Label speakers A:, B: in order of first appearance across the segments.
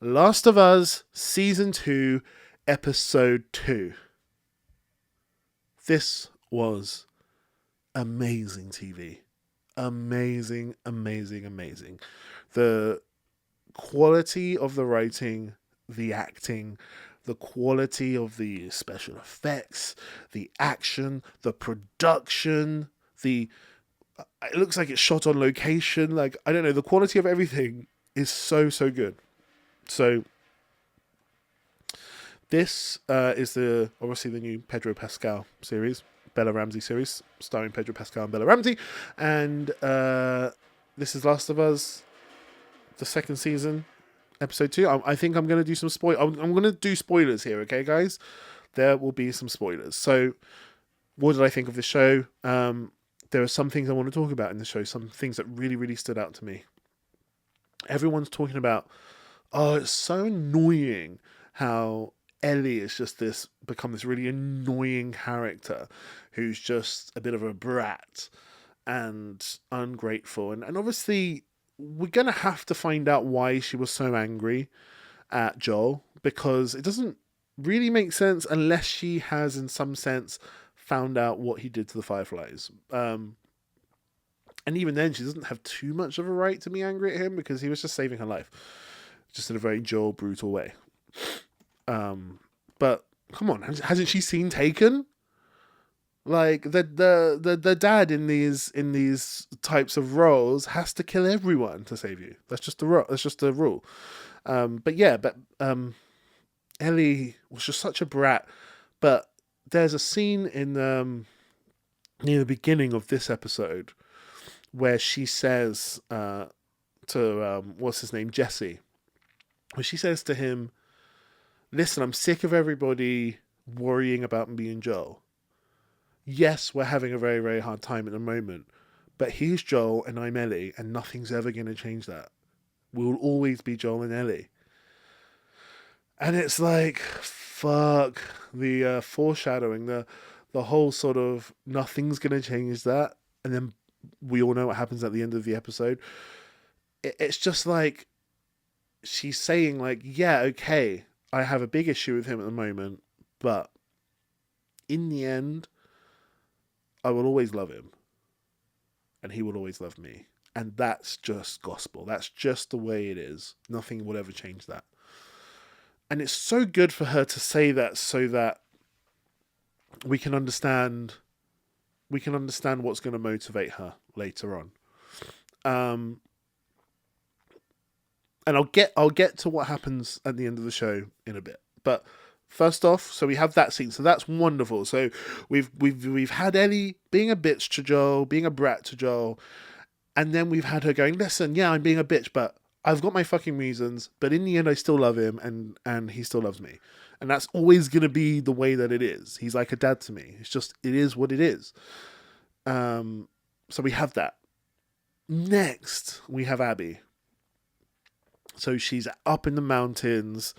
A: Last of Us Season 2, Episode 2. This was amazing TV. Amazing, amazing, amazing. The quality of the writing, the acting, the quality of the special effects, the action, the production, the it looks like it's shot on location. Like, I don't know, the quality of everything is so good. So this is the obviously the new Pedro Pascal series, Bella Ramsey series, starring Pedro Pascal and Bella Ramsey, and this is Last of Us, the second season, episode 2. I think I'm going to do some spoil. I'm going to do spoilers here, okay, guys? There will be some spoilers. So, what did I think of the show? There are some things I want to talk about in the show. Some things that really stood out to me. Everyone's talking about, oh, it's so annoying how Ellie is just become this really annoying character who's just a bit of a brat and ungrateful. And obviously, we're going to have to find out why she was so angry at Joel, because it doesn't really make sense unless she has, in some sense, found out what he did to the Fireflies. And even then, she doesn't have too much of a right to be angry at him because he was just saving her life, just in a very Joel brutal way. But come on, hasn't she seen Taken? Like the dad in these types of roles has to kill everyone to save you. That's just the rule. But Ellie was just such a brat. But there's a scene in near the beginning of this episode where she says to what's his name, Jesse, where she says to him, "Listen, I'm sick of everybody worrying about me and Joel. Yes, we're having a very hard time at the moment, but he's Joel and I'm Ellie, and nothing's ever going to change that. We'll always be Joel and Ellie." And it's like, fuck, the foreshadowing, the whole sort of nothing's going to change that, and then we all know what happens at the end of the episode. It's just like she's saying, like, yeah, okay, I have a big issue with him at the moment, but in the end, I will always love him, and he will always love me. And that's just gospel. That's just the way it is. Nothing will ever change that. And it's so good for her to say that so that we can understand what's going to motivate her later on. And I'll get to what happens at the end of the show in a bit. But first off, so we have that scene. So that's wonderful. So we've had Ellie being a bitch to Joel, being a brat to Joel, and then we've had her going, "Listen, yeah, I'm being a bitch, but I've got my fucking reasons, but in the end I still love him and he still loves me." And that's always gonna be the way that it is. He's like a dad to me. It is what it is. So we have that. Next, we have Abby. So she's up in the mountains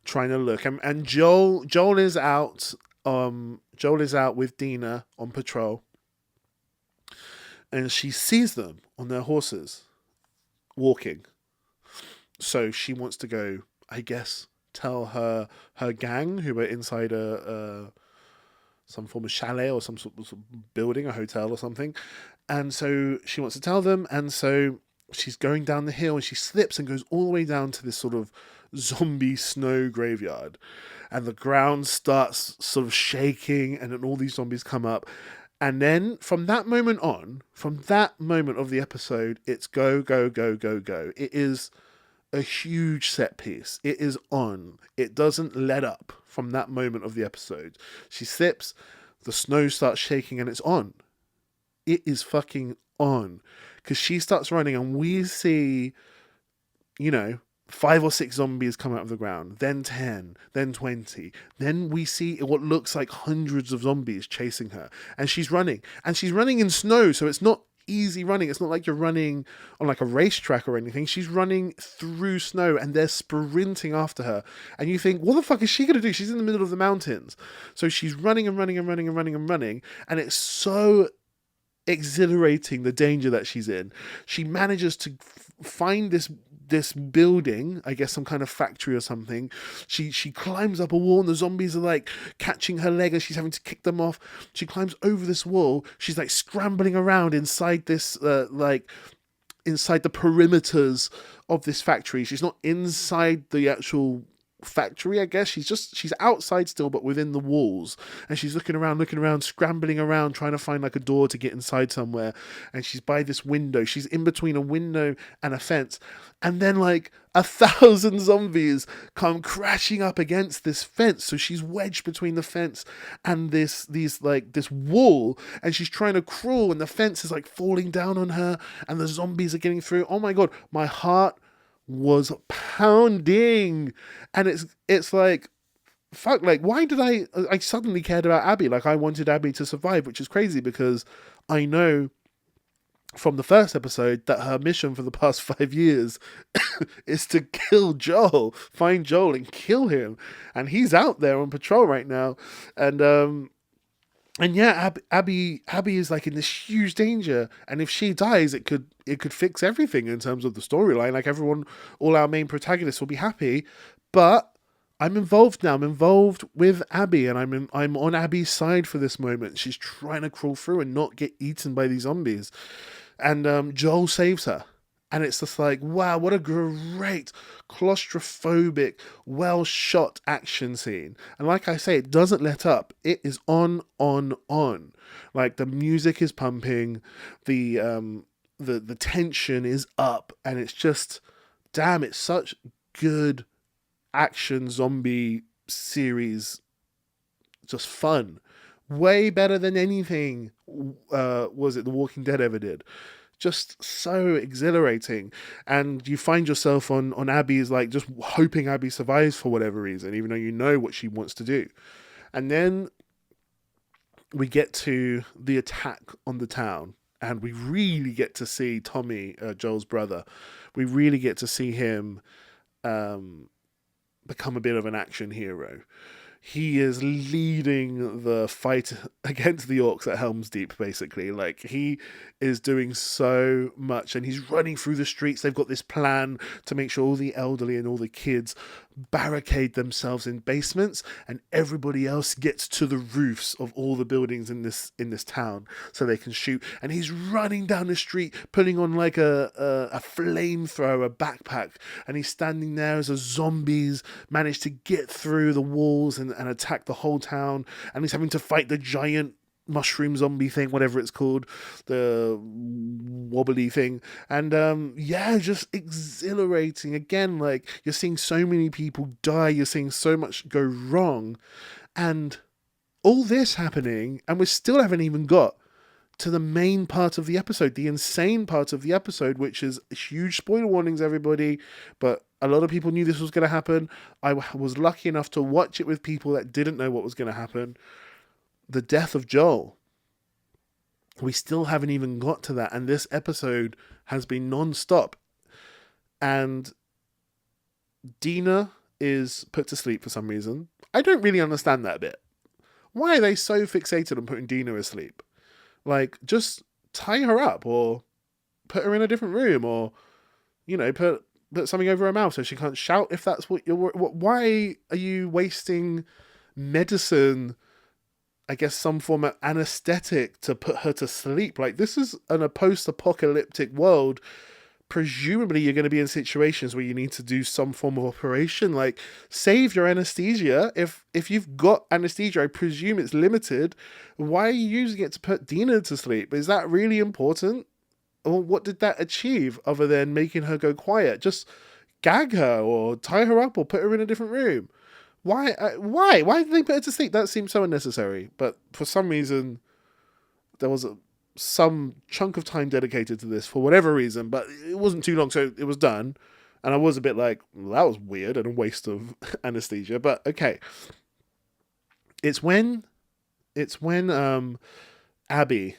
A: trying to look, and Joel is out. Joel is out with Dina on patrol, and she sees them on their horses walking. So she wants to go, I guess, tell her gang who are inside some form of chalet or some sort of building, a hotel or something. And so she wants to tell them, and so she's going down the hill and she slips and goes all the way down to this sort of zombie snow graveyard, and the ground starts sort of shaking, and then all these zombies come up. And then from that moment of the episode, it's go. It is a huge set piece. It is on. It doesn't let up from that moment of the episode. She slips, the snow starts shaking, and it's on. It is fucking on. Because she starts running, and we see, 5 or 6 zombies come out of the ground, then 10, then 20. Then we see what looks like hundreds of zombies chasing her. And she's running. And she's running in snow, so it's not easy running. It's not like you're running on like a racetrack or anything. She's running through snow, and they're sprinting after her. And you think, what the fuck is she going to do? She's in the middle of the mountains. So she's running and running and running and running and running. And it's so exhilarating, the danger that she's in. She manages to find this this building, I guess some kind of factory or something. She climbs up a wall, and the zombies are like catching her leg as she's having to kick them off. She climbs over this wall. She's like scrambling around inside this inside the perimeters of this factory. She's not inside the actual factory, I guess. She's outside still, but within the walls. And she's looking around, scrambling around, trying to find like a door to get inside somewhere. And she's by this window. She's in between a window and a fence. And then like 1,000 zombies come crashing up against this fence. So she's wedged between the fence and this wall, and she's trying to crawl, and the fence is like falling down on her, and the zombies are getting through. Oh my god, my heart was pounding. And it's like, fuck, like, why did I suddenly cared about Abby? Like, I wanted Abby to survive, which is crazy because I know from the first episode that her mission for the past 5 years is to kill Joel, find Joel and kill him. And he's out there on patrol right now. And yeah, Abby is like in this huge danger, and if she dies, it could fix everything in terms of the storyline. Like everyone, all our main protagonists will be happy, but I'm involved now. I'm involved with Abby, and I'm on Abby's side for this moment. She's trying to crawl through and not get eaten by these zombies, and Joel saves her. And it's just like, wow, what a great claustrophobic, well shot action scene. And like I say, it doesn't let up. It is on. Like the music is pumping, the tension is up, and it's just, damn, it's such good action zombie series. Just fun. Way better than anything was it The Walking Dead ever did. Just so exhilarating, and you find yourself on Abby's, like, just hoping Abby survives for whatever reason, even though you know what she wants to do. And then we get to the attack on the town, and we really get to see Tommy, Joel's brother. We really get to see him become a bit of an action hero. He is leading the fight against the orcs at Helm's Deep, basically. Like, he is doing so much, and he's running through the streets. They've got this plan to make sure all the elderly and all the kids barricade themselves in basements, and everybody else gets to the roofs of all the buildings in this town so they can shoot. And he's running down the street, putting on like a flamethrower backpack, and he's standing there as the zombies manage to get through the walls and attack the whole town. And he's having to fight the giant mushroom zombie thing, whatever it's called, the wobbly thing. And just exhilarating. Again, like, you're seeing so many people die, you're seeing so much go wrong, and all this happening, and we still haven't even got to the main part of the episode, the insane part of the episode, which is huge spoiler warnings, everybody, but a lot of people knew this was going to happen. I was lucky enough to watch it with people that didn't know what was going to happen. The death of Joel. We still haven't even got to that, and this episode has been non-stop. And Dina is put to sleep for some reason. I don't really understand that bit. Why are they so fixated on putting Dina asleep? Like, just tie her up, or put her in a different room, or, you know, put something over her mouth so she can't shout, if that's what you're... Why are you wasting medicine, I guess some form of anesthetic, to put her to sleep? Like, this is in a post-apocalyptic world. Presumably you're going to be in situations where you need to do some form of operation. Like, save your anesthesia. If you've got anesthesia, I presume it's limited. Why are you using it to put Dina to sleep? Is that really important? Or what did that achieve other than making her go quiet? Just gag her, or tie her up, or put her in a different room. Why did they put her to sleep? That seems so unnecessary. But for some reason, there was some chunk of time dedicated to this for whatever reason, but it wasn't too long, so it was done. And I was a bit like, well, that was weird and a waste of anesthesia. But okay, it's when Abby,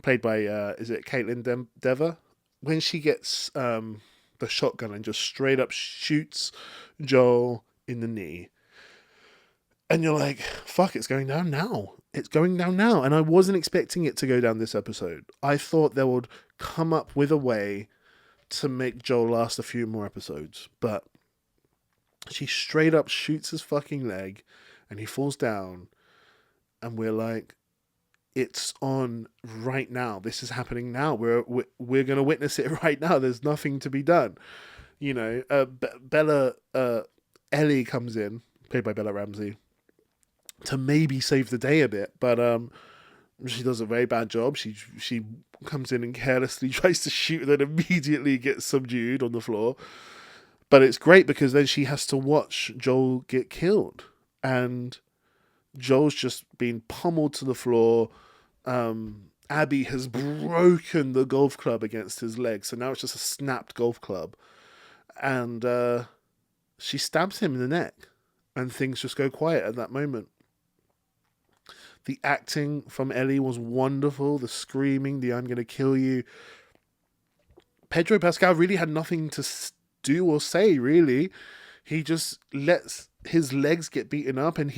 A: played by is it Caitlin Dever, when she gets the shotgun and just straight up shoots Joel in the knee. And you're like, fuck, it's going down now. It's going down now. And I wasn't expecting it to go down this episode. I thought they would come up with a way to make Joel last a few more episodes, but she straight up shoots his fucking leg and he falls down, and we're like, it's on right now. This is happening now. We're going to witness it right now. There's nothing to be done. You know, Bella, Ellie comes in, played by Bella Ramsey, to maybe save the day a bit, but she does a very bad job. She comes in and carelessly tries to shoot, and then immediately gets subdued on the floor. But it's great because then she has to watch Joel get killed, and Joel's just being pummeled to the floor. Abby has broken the golf club against his leg, so now it's just a snapped golf club. And she stabs him in the neck, and things just go quiet at that moment. The acting from Ellie was wonderful. The screaming, the "I'm going to kill you." Pedro Pascal really had nothing to do or say, really. He just lets his legs get beaten up, and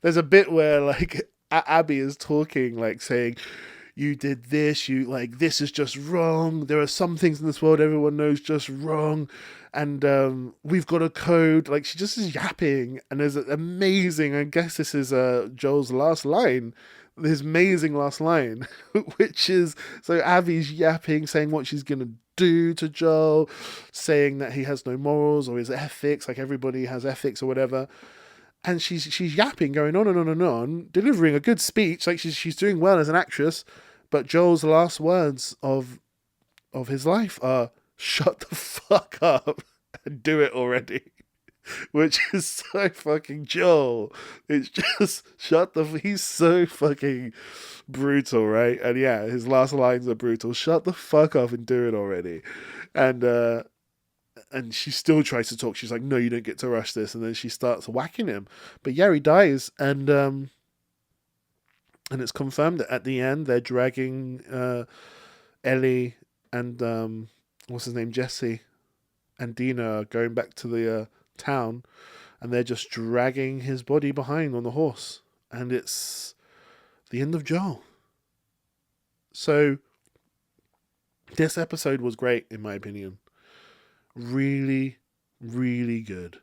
A: there's a bit where, like, Abby is talking, like, saying, you did this, this is just wrong. There are some things in this world everyone knows just wrong. And we've got a code. Like, she just is yapping. And there's an amazing, I guess this is Joel's last line, his amazing last line, which is, so Abby's yapping, saying what she's going to do to Joel, saying that he has no morals or his ethics, like everybody has ethics or whatever. And she's yapping, going on and on and on, delivering a good speech, like she's doing well as an actress. But Joel's last words of his life are, "Shut the fuck up and do it already," which is so fucking Joel. It's just he's so fucking brutal, right? And yeah, his last lines are brutal. Shut the fuck up and do it already. And she still tries to talk. She's like, "No, you don't get to rush this." And then she starts whacking him. But yeah, he dies. And it's confirmed that at the end they're dragging Ellie and what's his name, Jesse, and Dina are going back to the town, and they're just dragging his body behind on the horse. And it's the end of Joel. So this episode was great, in my opinion. Really, really good.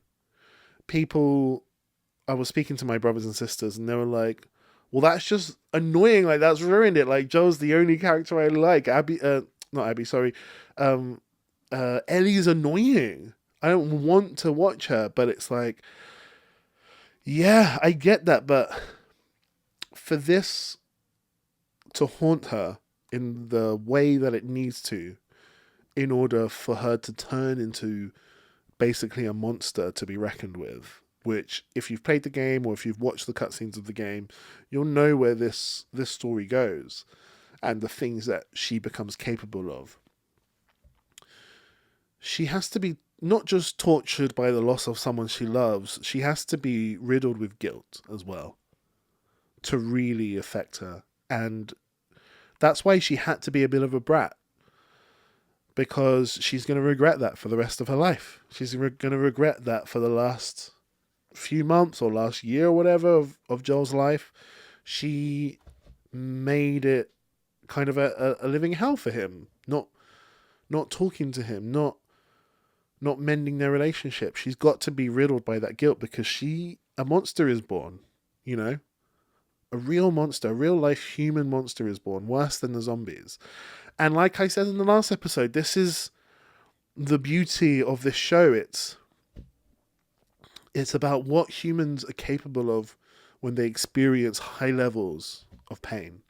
A: I was speaking to my brothers and sisters, and they were like, well, that's just annoying. Like, that's ruined it. Like, Joel's the only character I like. Not Abby, sorry. Ellie's annoying. I don't want to watch her, but it's like, yeah, I get that. But for this to haunt her in the way that it needs to, in order for her to turn into basically a monster to be reckoned with, which, if you've played the game or if you've watched the cutscenes of the game, you'll know where this story goes and the things that she becomes capable of. She has to be not just tortured by the loss of someone she loves, she has to be riddled with guilt as well to really affect her. And that's why she had to be a bit of a brat, because she's going to regret that for the rest of her life. She's going to regret that for the last few months or last year or whatever of Joel's life. She made it kind of a living hell for him. Not talking to him, not mending their relationship. She's got to be riddled by that guilt, because a monster is born, you know? A real monster, a real life human monster is born, worse than the zombies. And like I said in the last episode, this is the beauty of this show. It's about what humans are capable of when they experience high levels of pain.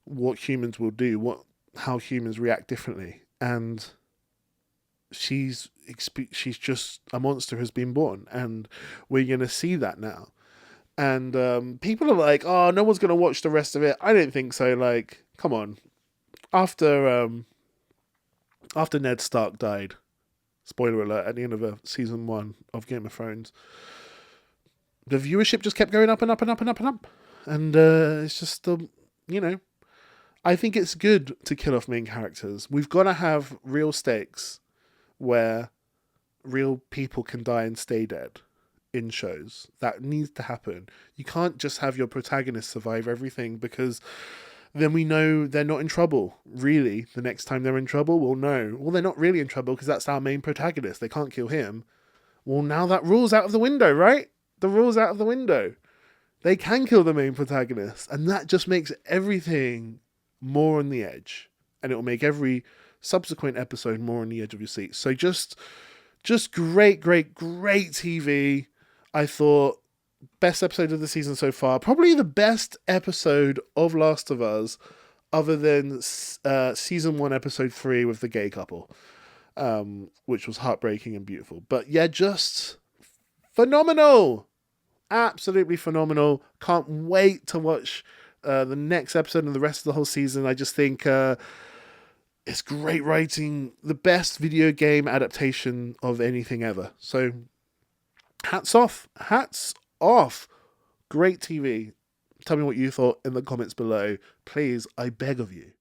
A: What humans will do, how humans react differently. And she's just a monster has been born, and we're going to see that now. And people are like, "Oh, no one's going to watch the rest of it." I don't think so. Like, come on. After Ned Stark died, spoiler alert, at the end of season 1 of Game of Thrones, the viewership just kept going up and up and up and up and up. And it's just, I think it's good to kill off main characters. We've got to have real stakes where real people can die and stay dead in shows. That needs to happen. You can't just have your protagonist survive everything, because then we know they're not in trouble. Really, the next time they're in trouble, we'll know. Well, they're not really in trouble because that's our main protagonist. They can't kill him. Well, now that rule's out of the window, right? The rule's out of the window. They can kill the main protagonist, and that just makes everything more on the edge, and it will make every subsequent episode more on the edge of your seat. So just great TV. I thought best episode of the season so far. Probably the best episode of Last of Us, other than season 1, episode 3 with the gay couple, which was heartbreaking and beautiful. But yeah, just phenomenal. Absolutely phenomenal. Can't wait to watch the next episode and the rest of the whole season. I just think it's great writing, the best video game adaptation of anything ever. So hats off. Great TV. Tell me what you thought in the comments below. Please, I beg of you.